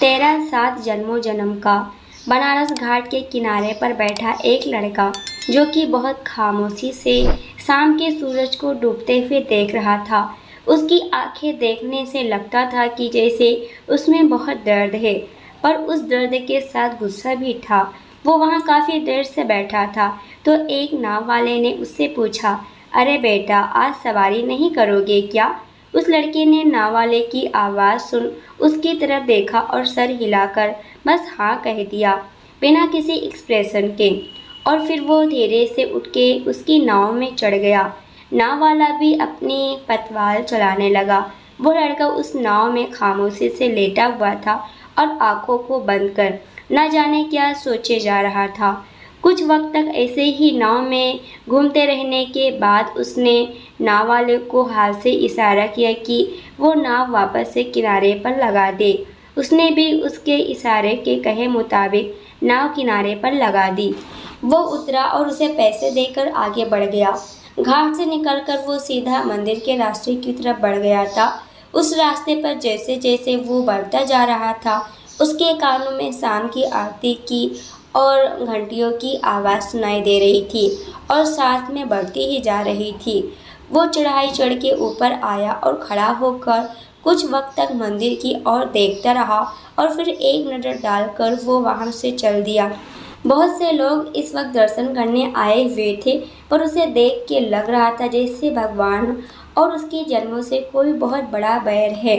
तेरा 7 जन्मों जन्म का। बनारस घाट के किनारे पर बैठा एक लड़का जो कि बहुत खामोशी से शाम के सूरज को डूबते हुए देख रहा था। उसकी आंखें देखने से लगता था कि जैसे उसमें बहुत दर्द है, पर उस दर्द के साथ गुस्सा भी था। वो वहाँ काफ़ी देर से बैठा था तो एक नाव वाले ने उससे पूछा, अरे बेटा, आज सवारी नहीं करोगे क्या? उस लड़के ने नाव वाले की आवाज़ सुन उसकी तरफ देखा और सर हिलाकर बस हाँ कह दिया, बिना किसी एक्सप्रेशन के। और फिर वो धीरे से उठ के उसकी नाव में चढ़ गया। नाव वाला भी अपनी पतवार चलाने लगा। वो लड़का उस नाव में खामोशी से लेटा हुआ था और आंखों को बंद कर न जाने क्या सोचे जा रहा था। कुछ वक्त तक ऐसे ही नाव में घूमते रहने के बाद उसने नाव वाले को हाथ से इशारा किया कि वो नाव वापस से किनारे पर लगा दे। उसने भी उसके इशारे के कहे मुताबिक नाव किनारे पर लगा दी। वो उतरा और उसे पैसे देकर आगे बढ़ गया। घाट से निकलकर वो सीधा मंदिर के रास्ते की तरफ बढ़ गया था। उस रास्ते पर जैसे जैसे वो बढ़ता जा रहा था, उसके कानों में शाम की आरती की और घंटियों की आवाज़ सुनाई दे रही थी और साथ में बढ़ती ही जा रही थी। वो चढ़ाई चढ़ के ऊपर आया और खड़ा होकर कुछ वक्त तक मंदिर की ओर देखता रहा और फिर एक नज़र डालकर वो वहाँ से चल दिया। बहुत से लोग इस वक्त दर्शन करने आए हुए थे, पर उसे देख के लग रहा था जैसे भगवान और उसके जन्मों से कोई बहुत बड़ा बैर है।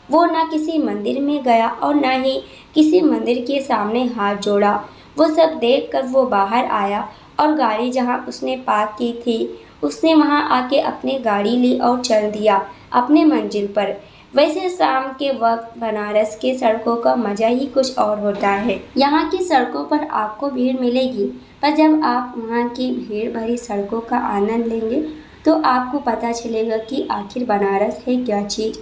वो ना किसी मंदिर में गया और ना ही किसी मंदिर के सामने हाथ जोड़ा। वो सब देखकर वो बाहर आया और गाड़ी जहाँ उसने पार्क की थी, उसने वहाँ आके अपनी गाड़ी ली और चल दिया अपने मंजिल पर। वैसे शाम के वक्त बनारस के सड़कों का मज़ा ही कुछ और होता है। यहाँ की सड़कों पर आपको भीड़ मिलेगी, पर जब आप वहाँ की भीड़ भरी सड़कों का आनंद लेंगे तो आपको पता चलेगा कि आखिर बनारस है क्या चीज़।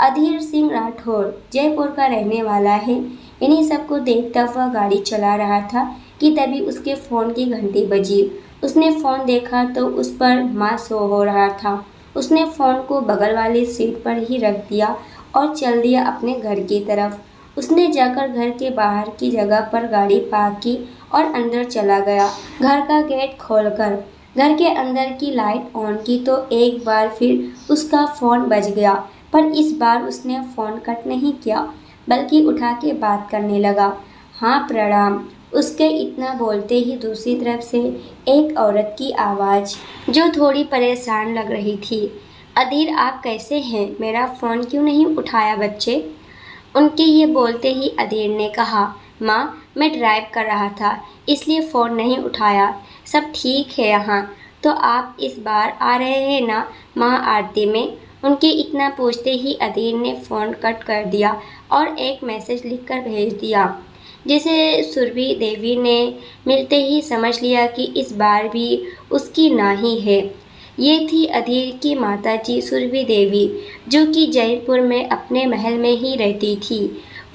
अधीर सिंह राठौर जयपुर का रहने वाला है। इन्हीं सबको देखता हुआ गाड़ी चला रहा था कि तभी उसके फ़ोन की घंटी बजी। उसने फ़ोन देखा तो उस पर माँ सो हो रहा था। उसने फ़ोन को बगल वाली सीट पर ही रख दिया और चल दिया अपने घर की तरफ। उसने जाकर घर के बाहर की जगह पर गाड़ी पार्क की और अंदर चला गया। घर का गेट खोलकर घर के अंदर की लाइट ऑन की तो एक बार फिर उसका फ़ोन बज गया, पर इस बार उसने फ़ोन कट नहीं किया बल्कि उठा के बात करने लगा। हाँ प्रणाम। उसके इतना बोलते ही दूसरी तरफ से एक औरत की आवाज़ जो थोड़ी परेशान लग रही थी। अधीर, आप कैसे हैं? मेरा फ़ोन क्यों नहीं उठाया बच्चे? उनके ये बोलते ही अधीर ने कहा, माँ मैं ड्राइव कर रहा था इसलिए फ़ोन नहीं उठाया। सब ठीक है यहाँ। तो आप इस बार आ रहे हैं ना महाआरती में? उनके इतना पूछते ही अधीर ने फ़ोन कट कर दिया और एक मैसेज लिखकर भेज दिया, जिसे सुरभि देवी ने मिलते ही समझ लिया कि इस बार भी उसकी नाही है। ये थी अधीर की माताजी सुरभि देवी, जो कि जयपुर में अपने महल में ही रहती थी।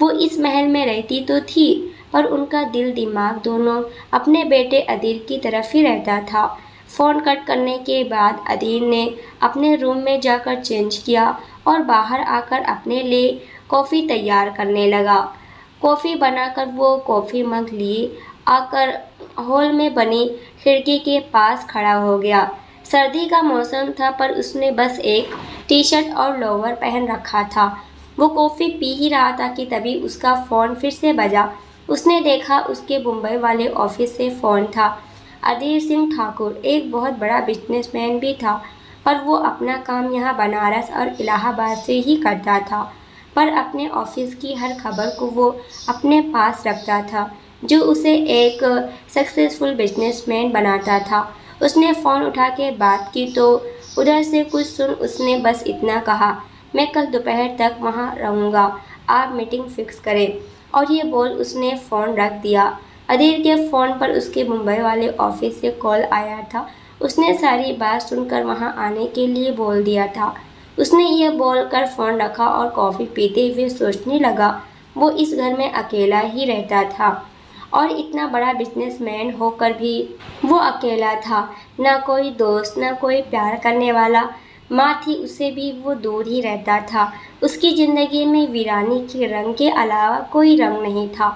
वो इस महल में रहती तो थी, पर उनका दिल दिमाग दोनों अपने बेटे अधीर की तरफ ही रहता था। फ़ोन कट करने के बाद अधीर ने अपने रूम में जाकर चेंज किया और बाहर आकर अपने लिए कॉफ़ी तैयार करने लगा। कॉफ़ी बनाकर वो कॉफ़ी मग लिए आकर हॉल में बनी खिड़की के पास खड़ा हो गया। सर्दी का मौसम था, पर उसने बस एक टी शर्ट और लोअर पहन रखा था। वो कॉफ़ी पी ही रहा था कि तभी उसका फ़ोन फिर से बजा। उसने देखा उसके मुंबई वाले ऑफिस से फ़ोन था। अधीर सिंह ठाकुर एक बहुत बड़ा बिजनेसमैन भी था, पर वो अपना काम यहाँ बनारस और इलाहाबाद से ही करता था, पर अपने ऑफिस की हर खबर को वो अपने पास रखता था, जो उसे एक सक्सेसफुल बिजनेसमैन बनाता था। उसने फ़ोन उठा के बात की तो उधर से कुछ सुन उसने बस इतना कहा, मैं कल दोपहर तक वहाँ रहूँगा, आप मीटिंग फिक्स करें। और ये बोल उसने फ़ोन रख दिया। अधीर के फ़ोन पर उसके मुंबई वाले ऑफिस से कॉल आया था। उसने सारी बात सुनकर वहाँ आने के लिए बोल दिया था। उसने ये बोलकर फ़ोन रखा और कॉफ़ी पीते हुए सोचने लगा, वो इस घर में अकेला ही रहता था और इतना बड़ा बिजनेसमैन होकर भी वो अकेला था। ना कोई दोस्त, ना कोई प्यार करने वाला, माँ थी उससे भी वो दूर ही रहता था। उसकी ज़िंदगी में वीरानी के रंग के अलावा कोई रंग नहीं था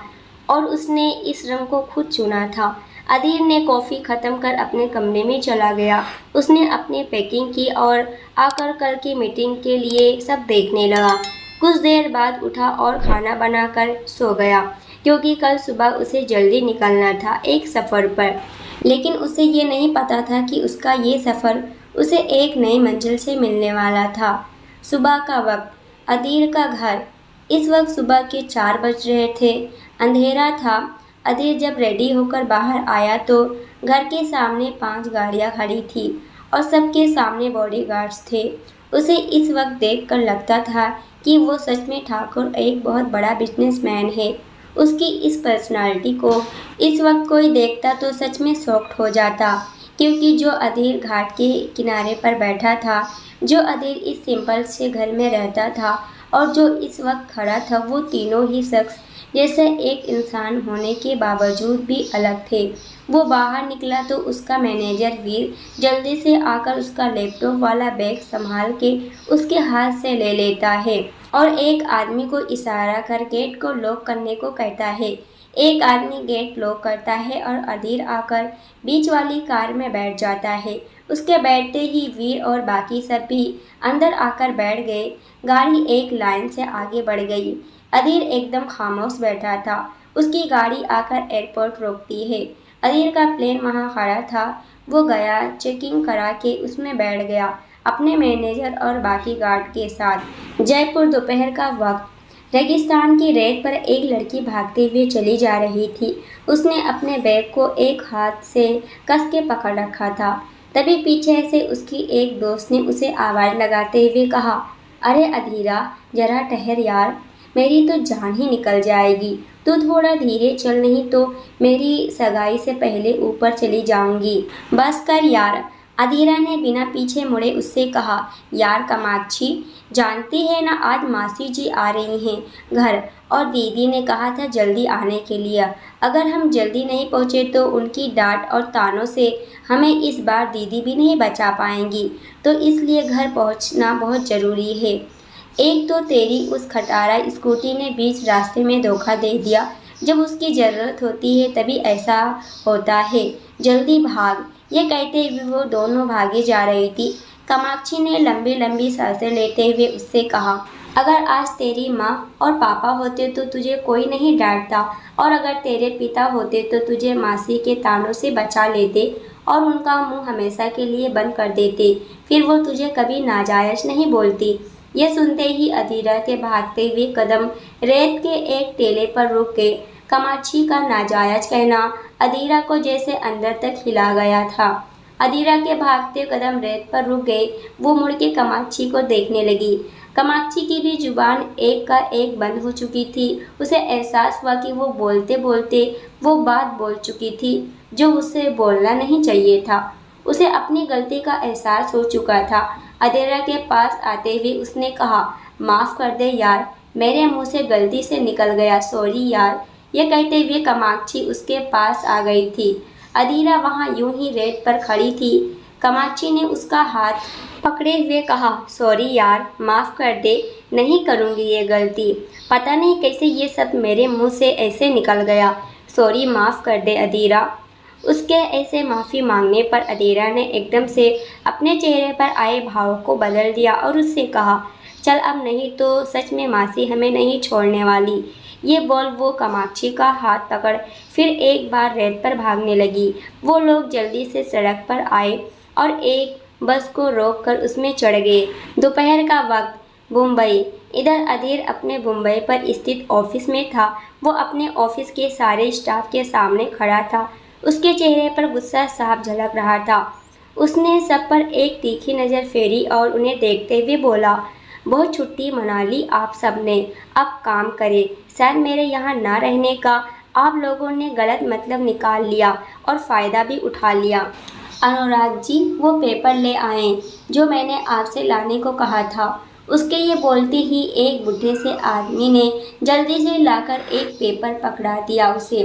और उसने इस रंग को खुद चुना था। अधीर ने कॉफ़ी ख़त्म कर अपने कमरे में चला गया। उसने अपनी पैकिंग की और आकर कल की मीटिंग के लिए सब देखने लगा। कुछ देर बाद उठा और खाना बनाकर सो गया क्योंकि कल सुबह उसे जल्दी निकलना था एक सफ़र पर। लेकिन उसे ये नहीं पता था कि उसका ये सफ़र उसे एक नई मंजिल से मिलने वाला था। सुबह का वक्त, अदीर का घर। इस वक्त सुबह के 4 बज रहे थे। अंधेरा था। अदीर जब रेडी होकर बाहर आया तो घर के सामने 5 गाड़ियां खड़ी थी और सबके सामने बॉडीगार्ड्स थे। उसे इस वक्त देखकर लगता था कि वो सच में ठाकुर एक बहुत बड़ा बिजनेसमैन है। उसकी इस पर्सनालिटी को इस वक्त कोई देखता तो सच में शॉक्ड हो जाता, क्योंकि जो अधीर घाट के किनारे पर बैठा था, जो अधीर इस सिंपल से घर में रहता था और जो इस वक्त खड़ा था, वो तीनों ही शख्स जैसे एक इंसान होने के बावजूद भी अलग थे। वो बाहर निकला तो उसका मैनेजर वीर जल्दी से आकर उसका लैपटॉप वाला बैग संभाल के उसके हाथ से ले लेता है और एक आदमी को इशारा कर गेट को लॉक करने को कहता है। एक आदमी गेट लॉक करता है और अधीर आकर बीच वाली कार में बैठ जाता है। उसके बैठते ही वीर और बाकी सब भी अंदर आकर बैठ गए। गाड़ी एक लाइन से आगे बढ़ गई। अधीर एकदम खामोश बैठा था। उसकी गाड़ी आकर एयरपोर्ट रोकती है। अधीर का प्लेन वहाँ खड़ा था। वो गया, चेकिंग करा के उसमें बैठ गया अपने मैनेजर और बाकी गार्ड के साथ। जयपुर, दोपहर का वक्त। रेगिस्तान की रेत पर एक लड़की भागते हुए चली जा रही थी। उसने अपने बैग को एक हाथ से कस के पकड़ रखा था। तभी पीछे से उसकी एक दोस्त ने उसे आवाज़ लगाते हुए कहा, अरे अधीरा, जरा ठहर यार, मेरी तो जान ही निकल जाएगी। तू थोड़ा धीरे चल, नहीं तो मेरी सगाई से पहले ऊपर चली जाऊंगी। बस कर यार, अधीरा ने बिना पीछे मुड़े उससे कहा। यार कामाक्षी, जानती है ना आज मासी जी आ रही हैं घर, और दीदी ने कहा था जल्दी आने के लिए। अगर हम जल्दी नहीं पहुँचे तो उनकी डांट और तानों से हमें इस बार दीदी भी नहीं बचा पाएंगी, तो इसलिए घर पहुँचना बहुत ज़रूरी है। एक तो तेरी उस खटारा स्कूटी ने बीच रास्ते में धोखा दे दिया। जब उसकी ज़रूरत होती है तभी ऐसा होता है। जल्दी भाग। ये कहते हुए वो दोनों भागे जा रही थी। कामाक्षी ने लंबी लंबी सांसें लेते हुए उससे कहा, अगर आज तेरी माँ और पापा होते तो तुझे कोई नहीं डांटता, और अगर तेरे पिता होते तो तुझे मासी के तानों से बचा लेते और उनका मुंह हमेशा के लिए बंद कर देते। फिर वो तुझे कभी नाजायज़ नहीं बोलती। ये सुनते ही अधीरा के भागते हुए कदम रेत के एक टेले पर रुक गए। कामाक्षी का नाजायज कहना अधीरा को जैसे अंदर तक हिला गया था। अधीरा के भागते कदम रेत पर रुक गए। वो मुड़ के कामाक्षी को देखने लगी। कामाक्षी की भी जुबान एक का एक बंद हो चुकी थी। उसे एहसास हुआ कि वो बोलते बोलते वो बात बोल चुकी थी जो उसे बोलना नहीं चाहिए था। उसे अपनी गलती का एहसास हो चुका था। अधीरा के पास आते हुए उसने कहा, माफ़ कर दे यार, मेरे मुंह से गलती से निकल गया, सॉरी यार। ये कहते हुए कामाक्षी उसके पास आ गई थी। अधीरा वहाँ यूं ही रेत पर खड़ी थी। कामाक्षी ने उसका हाथ पकड़े हुए कहा, सॉरी यार, माफ़ कर दे, नहीं करूँगी ये गलती। पता नहीं कैसे ये सब मेरे मुंह से ऐसे निकल गया। सॉरी, माफ़ कर दे अधीरा। उसके ऐसे माफ़ी मांगने पर अधीरा ने एकदम से अपने चेहरे पर आए भाव को बदल दिया और उससे कहा, चल अब, नहीं तो सच में मासी हमें नहीं छोड़ने वाली। ये बोल वो कामाक्षी का हाथ पकड़ फिर एक बार रेत पर भागने लगी। वो लोग जल्दी से सड़क पर आए और एक बस को रोक कर उसमें चढ़ गए। दोपहर का वक्त, मुंबई। इधर अधीर अपने मुंबई पर स्थित ऑफिस में था। वो अपने ऑफिस के सारे स्टाफ के सामने खड़ा था। उसके चेहरे पर गुस्सा साफ झलक रहा था। उसने सब पर एक तीखी नज़र फेरी और उन्हें देखते हुए बोला, बहुत छुट्टी मना ली आप सब ने, अब काम करें। शायद मेरे यहाँ ना रहने का आप लोगों ने गलत मतलब निकाल लिया और फ़ायदा भी उठा लिया। अनुराग जी, वो पेपर ले आए जो मैंने आपसे लाने को कहा था। उसके ये बोलते ही एक बुढ़े से आदमी ने जल्दी से लाकर एक पेपर पकड़ा दिया उसे।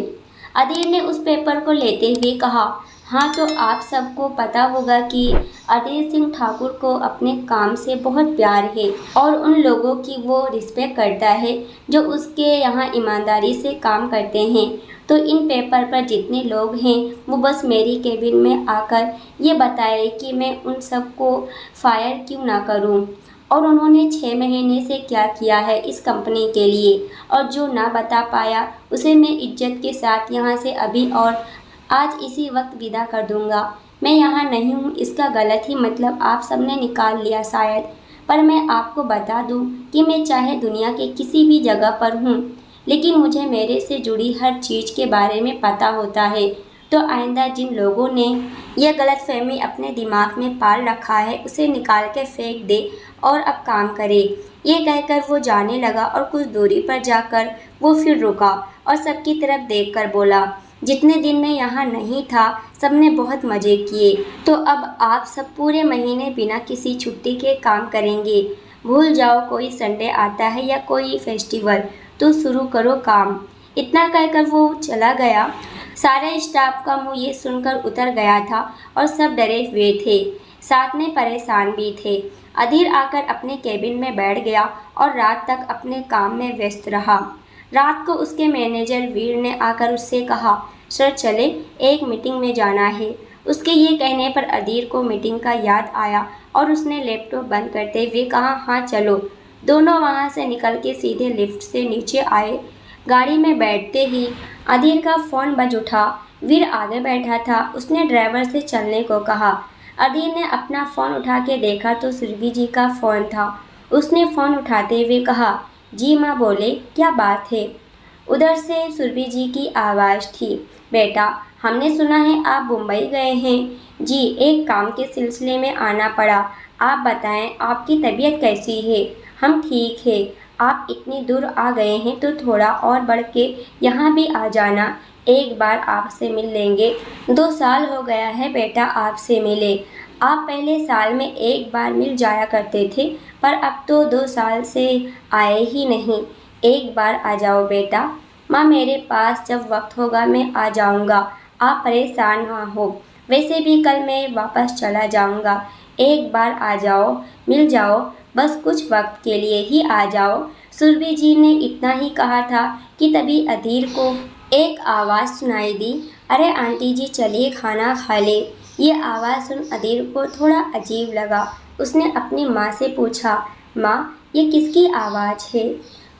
अधीर ने उस पेपर को लेते हुए कहा, हाँ तो आप सबको पता होगा कि अधीर सिंह ठाकुर को अपने काम से बहुत प्यार है और उन लोगों की वो रिस्पेक्ट करता है जो उसके यहाँ ईमानदारी से काम करते हैं। तो इन पेपर पर जितने लोग हैं वो बस मेरी केबिन में आकर ये बताए कि मैं उन सबको फायर क्यों ना करूं और उन्होंने 6 महीने से क्या किया है इस कंपनी के लिए, और जो ना बता पाया उसे मैं इज्जत के साथ यहाँ से अभी और आज इसी वक्त विदा कर दूंगा। मैं यहाँ नहीं हूँ इसका गलत ही मतलब आप सबने निकाल लिया शायद, पर मैं आपको बता दूँ कि मैं चाहे दुनिया के किसी भी जगह पर हूँ, लेकिन मुझे मेरे से जुड़ी हर चीज़ के बारे में पता होता है। तो आइंदा जिन लोगों ने यह गलतफहमी अपने दिमाग में पाल रखा है उसे निकाल के फेंक दे और अब काम करे। ये कहकर वो जाने लगा और कुछ दूरी पर जाकर वो फिर रुका और सबकी तरफ देखकर बोला, जितने दिन मैं यहाँ नहीं था सबने बहुत मज़े किए, तो अब आप सब पूरे महीने बिना किसी छुट्टी के काम करेंगे। भूल जाओ कोई संडे आता है या कोई फेस्टिवल, तो शुरू करो काम। इतना कहकर वो चला गया। सारे स्टाफ का मुंह ये सुनकर उतर गया था और सब डरे हुए थे, साथ में परेशान भी थे। अधीर आकर अपने केबिन में बैठ गया और रात तक अपने काम में व्यस्त रहा। रात को उसके मैनेजर वीर ने आकर उससे कहा, सर चले, एक मीटिंग में जाना है। उसके ये कहने पर अधीर को मीटिंग का याद आया और उसने लैपटॉप बंद करते हुए कहा, हाँ चलो। दोनों वहाँ से निकल के सीधे लिफ्ट से नीचे आए। गाड़ी में बैठते ही अधीर का फ़ोन बज उठा। वीर आगे बैठा था। उसने ड्राइवर से चलने को कहा। अधीर ने अपना फ़ोन उठा के देखा तो सुरभि जी का फ़ोन था। उसने फ़ोन उठाते हुए कहा, जी माँ बोले, क्या बात है? उधर से सुरभि जी की आवाज़ थी, बेटा हमने सुना है आप मुंबई गए हैं। जी, एक काम के सिलसिले में आना पड़ा। आप बताएं आपकी तबीयत कैसी है? हम ठीक है। आप इतनी दूर आ गए हैं तो थोड़ा और बढ़ के यहाँ भी आ जाना, एक बार आपसे मिल लेंगे। 2 साल हो गया है बेटा आपसे मिले। आप पहले साल में एक बार मिल जाया करते थे, पर अब तो 2 साल से आए ही नहीं। एक बार आ जाओ बेटा। माँ मेरे पास जब वक्त होगा मैं आ जाऊँगा, आप परेशान ना हो। वैसे भी कल मैं वापस चला जाऊँगा। एक बार आ जाओ, मिल जाओ, बस कुछ वक्त के लिए ही आ जाओ। सुरभि जी ने इतना ही कहा था कि तभी अधीर को एक आवाज़ सुनाई दी, अरे आंटी जी चलिए खाना खा ले। ये आवाज़ सुन अधीर को थोड़ा अजीब लगा। उसने अपनी माँ से पूछा, माँ ये किसकी आवाज़ है?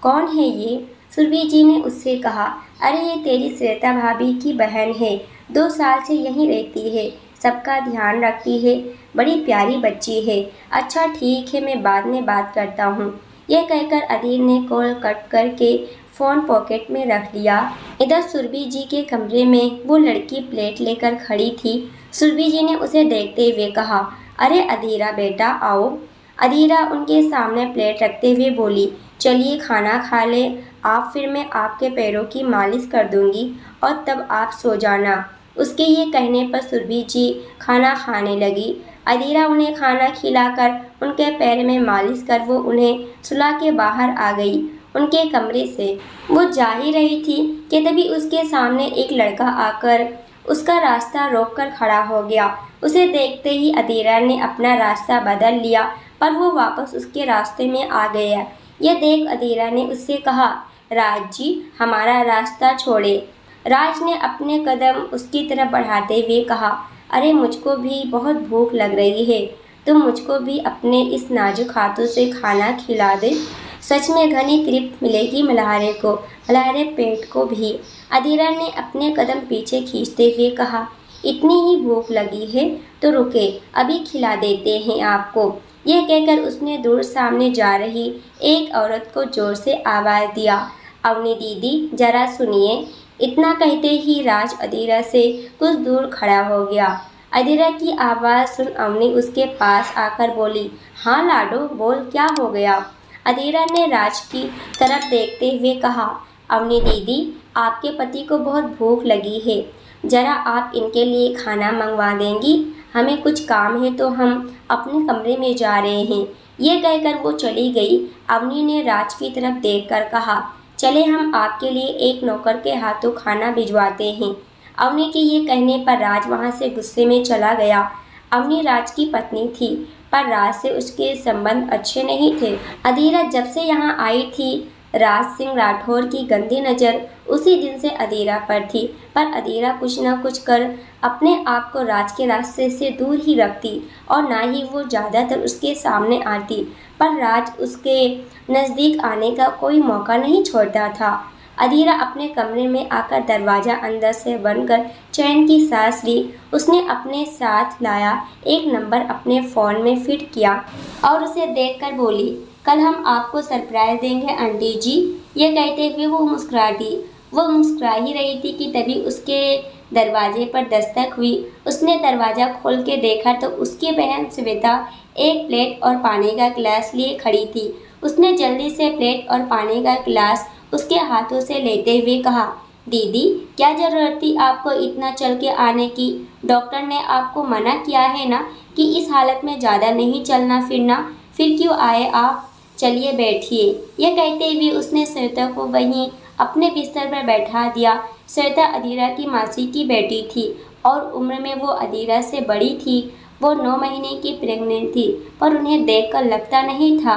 कौन है ये? सुरभि जी ने उससे कहा, अरे ये तेरी श्वेता भाभी की बहन है, 2 साल से यहीं रहती है, सबका ध्यान रखती है, बड़ी प्यारी बच्ची है। अच्छा ठीक है, मैं बाद में बात करता हूँ। यह कहकर अधीर ने कॉल कट करके फ़ोन पॉकेट में रख लिया। इधर सुरभि जी के कमरे में वो लड़की प्लेट लेकर खड़ी थी। सुरभि जी ने उसे देखते हुए कहा, अरे अधीरा बेटा आओ। अधीरा उनके सामने प्लेट रखते हुए बोली, चलिए खाना खा ले आप, फिर मैं आपके पैरों की मालिश कर दूंगी और तब आप सो जाना। उसके ये कहने पर सुरभि जी खाना खाने लगी। अधीरा उन्हें खाना खिलाकर उनके पैर में मालिश कर वो उन्हें सुला के बाहर आ गई उनके कमरे से। वो जा ही रही थी कि तभी उसके सामने एक लड़का आकर उसका रास्ता रोककर खड़ा हो गया। उसे देखते ही अधीरा ने अपना रास्ता बदल लिया, पर वो वापस उसके रास्ते में आ गया। यह देख अधीरा ने उससे कहा, राज जी हमारा रास्ता छोड़े। राज ने अपने कदम उसकी तरफ बढ़ाते हुए कहा, अरे मुझको भी बहुत भूख लग रही है, तुम मुझको भी अपने इस नाजुक हाथों से खाना खिला दे। सच में घनी तृप्ति मिलेगी मल्हारे को, मल्हारे पेट को भी। अधीरा ने अपने कदम पीछे खींचते हुए कहा, इतनी ही भूख लगी है तो रुके, अभी खिला देते हैं आपको। यह कहकर उसने दूर सामने जा रही एक औरत को जोर से आवाज़ दिया, अवनी दीदी जरा सुनिए। इतना कहते ही राज अधीरा से कुछ दूर खड़ा हो गया। अधीरा की आवाज़ सुन अवनी उसके पास आकर बोली, हाँ लाडो बोल क्या हो गया? अधीरा ने राज की तरफ देखते हुए कहा, अवनी दीदी आपके पति को बहुत भूख लगी है, ज़रा आप इनके लिए खाना मंगवा देंगी? हमें कुछ काम है तो हम अपने कमरे में जा रहे हैं। ये कहकर वो चली गई। अवनी ने राज की तरफ देखकर कहा, चले हम आपके लिए एक नौकर के हाथों खाना भिजवाते हैं। अवनी के ये कहने पर राज वहाँ से गुस्से में चला गया। अवनी राज की पत्नी थी, पर राज से उसके संबंध अच्छे नहीं थे। अधीरा जब से यहाँ आई थी, राज सिंह राठौर की गंदी नज़र उसी दिन से अधीरा पर थी, पर अधीरा कुछ न कुछ कर अपने आप को राज के रास्ते से दूर ही रखती और ना ही वो ज़्यादातर उसके सामने आती, पर राज उसके नज़दीक आने का कोई मौका नहीं छोड़ता था। अधीरा अपने कमरे में आकर दरवाज़ा अंदर से बंद कर चैन की सांस ली। उसने अपने साथ लाया एक नंबर अपने फ़ोन में फिट किया और उसे देखकर बोली, कल हम आपको सरप्राइज़ देंगे आंटी जी। ये कहते हुए वो मुस्कुरा दी। वो मुस्कुरा ही रही थी कि तभी उसके दरवाजे पर दस्तक हुई। उसने दरवाज़ा खोल के देखा तो उसकी बहन श्वेता एक प्लेट और पानी का गिलास लिए खड़ी थी। उसने जल्दी से प्लेट और पानी का गिलास उसके हाथों से लेते हुए कहा, दीदी क्या ज़रूरत थी आपको इतना चल के आने की? डॉक्टर ने आपको मना किया है ना कि इस हालत में ज़्यादा नहीं चलना फिरना, फिर क्यों आए आप? चलिए बैठिए। यह कहते हुए उसने श्वेता को वहीं अपने बिस्तर पर बैठा दिया। श्वेता अधीरा की मासी की बेटी थी और उम्र में वो अधीरा से बड़ी थी। वो 9 महीने की प्रेग्नेंट थी, पर उन्हें देखकर लगता नहीं था।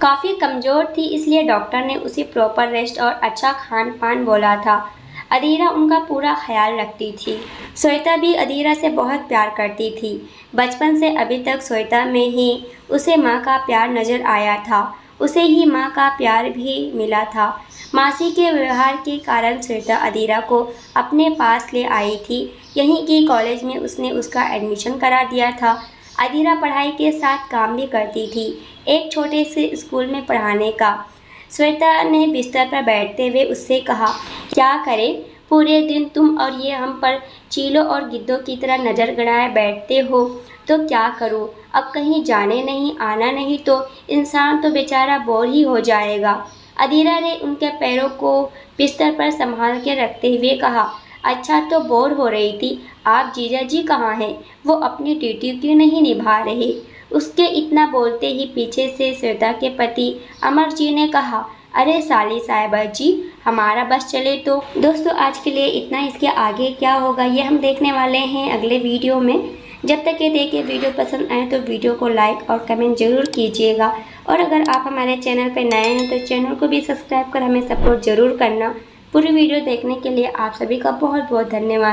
काफ़ी कमज़ोर थी, इसलिए डॉक्टर ने उसे प्रॉपर रेस्ट और अच्छा खान पान बोला था। अधीरा उनका पूरा ख्याल रखती थी। श्वेता भी अधीरा से बहुत प्यार करती थी। बचपन से अभी तक श्वेता में ही उसे माँ का प्यार नज़र आया था। उसे ही माँ का प्यार भी मिला था। मासी के व्यवहार के कारण श्वेता अधीरा को अपने पास ले आई थी। यहीं की कॉलेज में उसने उसका एडमिशन करा दिया था। अधीरा पढ़ाई के साथ काम भी करती थी, एक छोटे से स्कूल में पढ़ाने का। श्वेता ने बिस्तर पर बैठते हुए उससे कहा, क्या करें, पूरे दिन तुम और ये हम पर चीलों और गिद्धों की तरह नज़र गड़ाए बैठते हो, तो क्या करूं? अब कहीं जाने नहीं आना नहीं तो इंसान तो बेचारा बोर ही हो जाएगा। अधीरा ने उनके पैरों को बिस्तर पर संभाल के रखते हुए कहा, अच्छा तो बोर हो रही थी, आप जीजा जी कहाँ हैं? वो अपनी ड्यूटी क्यों नहीं निभा रहे? उसके इतना बोलते ही पीछे से श्वेता के पति अमर जी ने कहा, अरे साली साहिबा जी, हमारा बस चले तो। दोस्तों आज के लिए इतना, इसके आगे क्या होगा ये हम देखने वाले हैं अगले वीडियो में। जब तक ये देखिए वीडियो पसंद आए तो वीडियो को लाइक और कमेंट ज़रूर कीजिएगा, और अगर आप हमारे चैनल पर नए हैं तो चैनल को भी सब्सक्राइब कर हमें सपोर्ट ज़रूर करना। पूरी वीडियो देखने के लिए आप सभी का बहुत बहुत धन्यवाद।